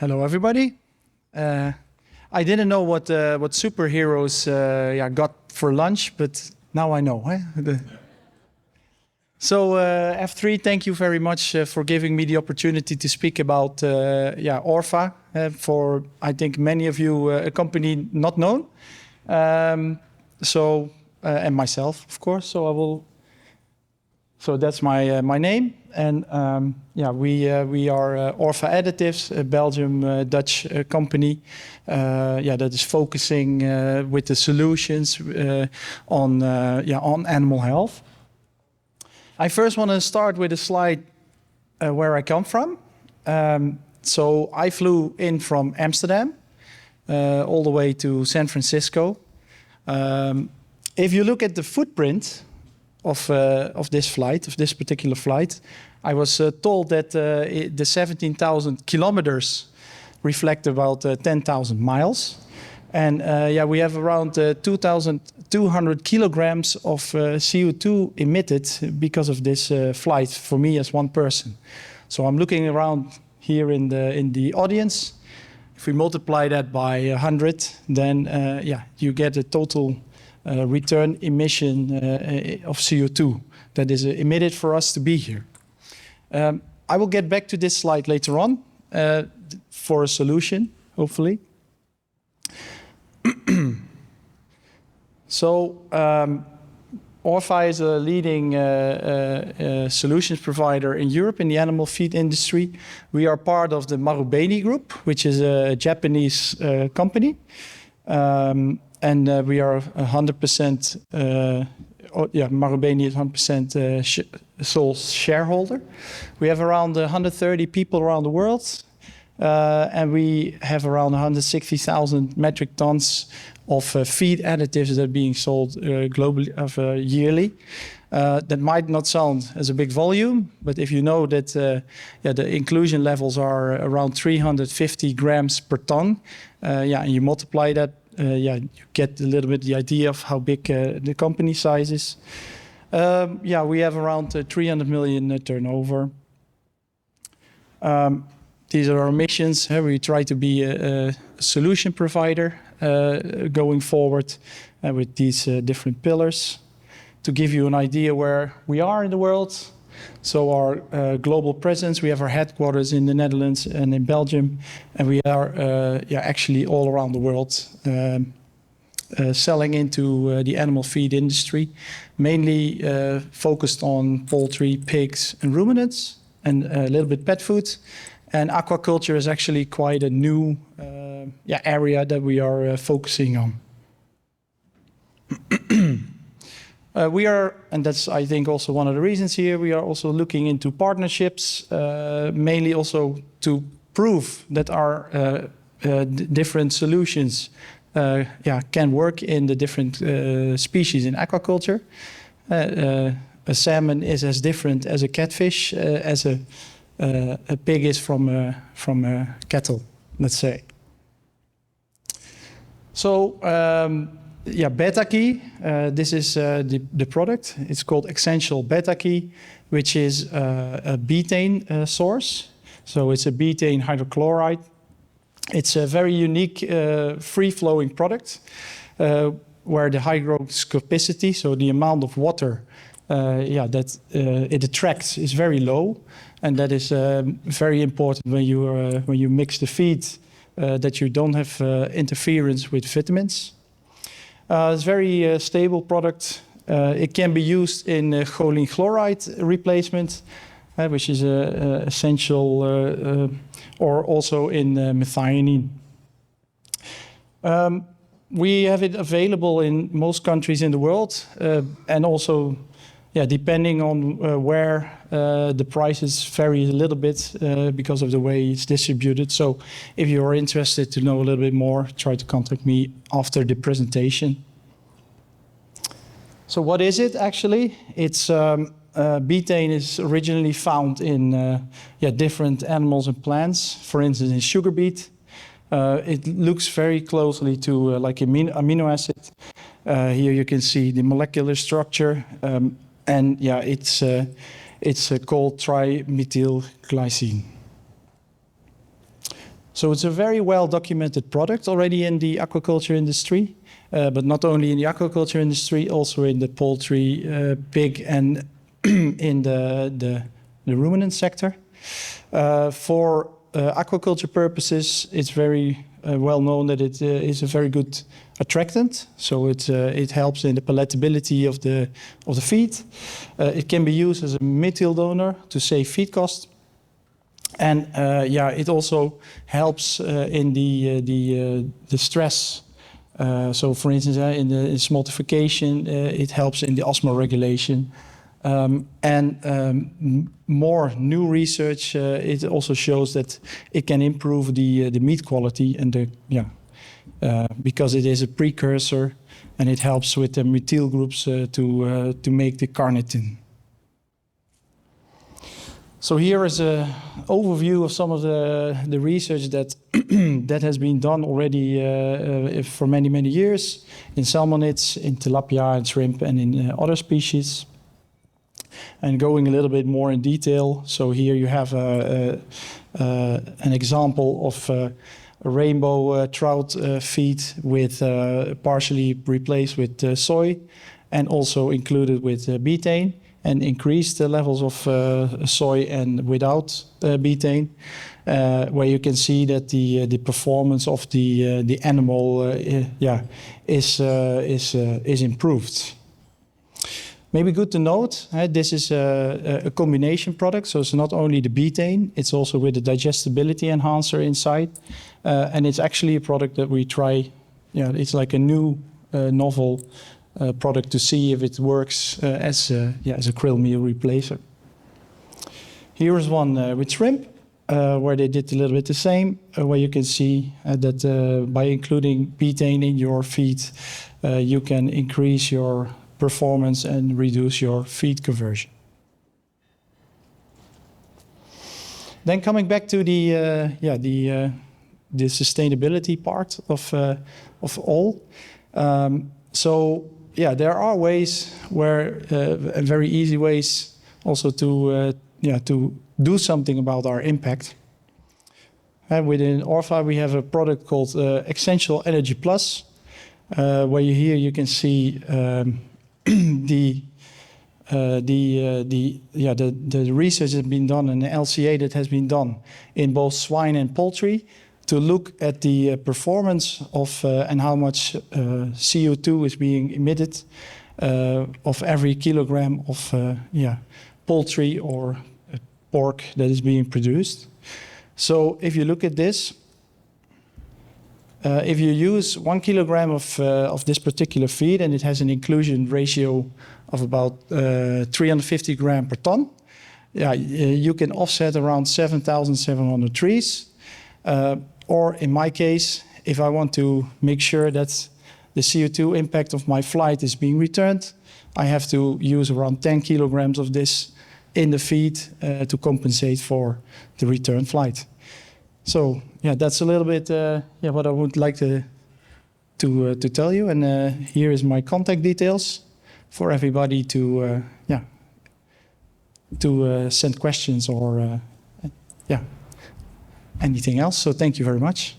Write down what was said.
Hello, everybody. I didn't know what superheroes got for lunch, but now I know. So F3, thank you very much for giving me the opportunity to speak about Orffa. For I think many of you, a company not known. And myself, of course. So I will. So that's my name, and we are Orffa Additives, a Belgium Dutch company, that is focusing with the solutions on animal health. I first want to start with a slide where I come from. So I flew in from Amsterdam all the way to San Francisco. If you look at the footprint of this particular flight, I was told that the 17,000 kilometers reflect about 10,000 miles. And we have around 2,200 kilograms of CO2 emitted because of this flight for me as one person. So I'm looking around here in the audience. If we multiply that by 100, then you get a total return emission of CO2 that is emitted for us to be here. I will get back to this slide later on for a solution, hopefully. So Orffa is a leading solutions provider in Europe in the animal feed industry. We are part of the Marubeni Group, which is a Japanese company. And we are 100%, Marubeni is 100% sole shareholder. We have around 130 people around the world. And we have around 160,000 metric tons of feed additives that are being sold globally yearly. That might not sound as a big volume, but if you know that the inclusion levels are around 350 grams per ton, and you multiply that, you get a little bit the idea of how big the company size is. We have around 300 million turnover. These are our missions. We try to be a solution provider going forward with these different pillars. To give you an idea where we are in the world, so our global presence, we have our headquarters in the Netherlands and in Belgium, and we are actually all around the world selling into the animal feed industry, mainly focused on poultry, pigs, and ruminants, and a little bit pet food. And aquaculture is actually quite a new area that we are focusing on. We are, and that's I think also one of the reasons here, we are also looking into partnerships, mainly also to prove that our different solutions can work in the different species in aquaculture. A salmon is as different as a catfish, as a pig is from a cattle, let's say. So, Beta-Key, this is the product. It's called Essential Beta-Key, which is a betaine source. So it's a betaine hydrochloride. It's a very unique free-flowing product where the hygroscopicity, so the amount of water that it attracts, is very low. And that is very important when you mix the feed, that you don't have interference with vitamins. It's a very stable product. It can be used in choline chloride replacement, which is essential, or also in methionine. We have it available in most countries in the world, and also, depending on where the prices vary a little bit because of the way it's distributed. So if you are interested to know a little bit more, try to contact me after the presentation. So what is it actually? It's betaine is originally found in different animals and plants. For instance, in sugar beet. It looks very closely to like amino acid. Here you can see the molecular structure. And it's called trimethylglycine. So it's a very well documented product already in the aquaculture industry, but not only in the aquaculture industry, also in the poultry, pig, and in the ruminant sector. For aquaculture purposes, it's very well known that it is a very good attractant. So it helps in the palatability of the feed. It can be used as a methyl donor to save feed costs. And it also helps in the stress. So, for instance, in the smoltification, it helps in the osmoregulation. More new research, it also shows that it can improve the meat quality and because it is a precursor and it helps with the methyl groups to make the carnitin. So here is an overview of some of the research that that has been done already for many, many years in salmonids, in tilapia and shrimp, and in other species. And going a little bit more in detail, so here you have an example of a rainbow trout feed with partially replaced with soy and also included with betaine, and increased the levels of soy and without betaine, where you can see that the performance of the animal is improved. Maybe good to note, this is a combination product, so it's not only the betaine, it's also with the digestibility enhancer inside, and it's actually a product that we try. It's like a new novel product to see if it works as a krill meal replacer. Here is one with shrimp, where they did a little bit the same, where you can see that by including betaine in your feed, you can increase your performance and reduce your feed conversion. Then coming back to the sustainability part of all. There are ways where very easy ways also to do something about our impact. And within Orffa, we have a product called Essential Energy Plus, where you can see the research that has been done and the LCA that has been done in both swine and poultry to look at the performance of and how much CO2 is being emitted of every kilogram of poultry or pork that is being produced. So if you look at this, if you use 1 kilogram of this particular feed and it has an inclusion ratio of about 350 grams per ton, you can offset around 7,700 trees. Or in my case, if I want to make sure that the CO2 impact of my flight is being returned, I have to use around 10 kilograms of this in the feed to compensate for the return flight. So that's a little bit what I would like to tell you. And here is my contact details for everybody to send questions or anything else. So thank you very much.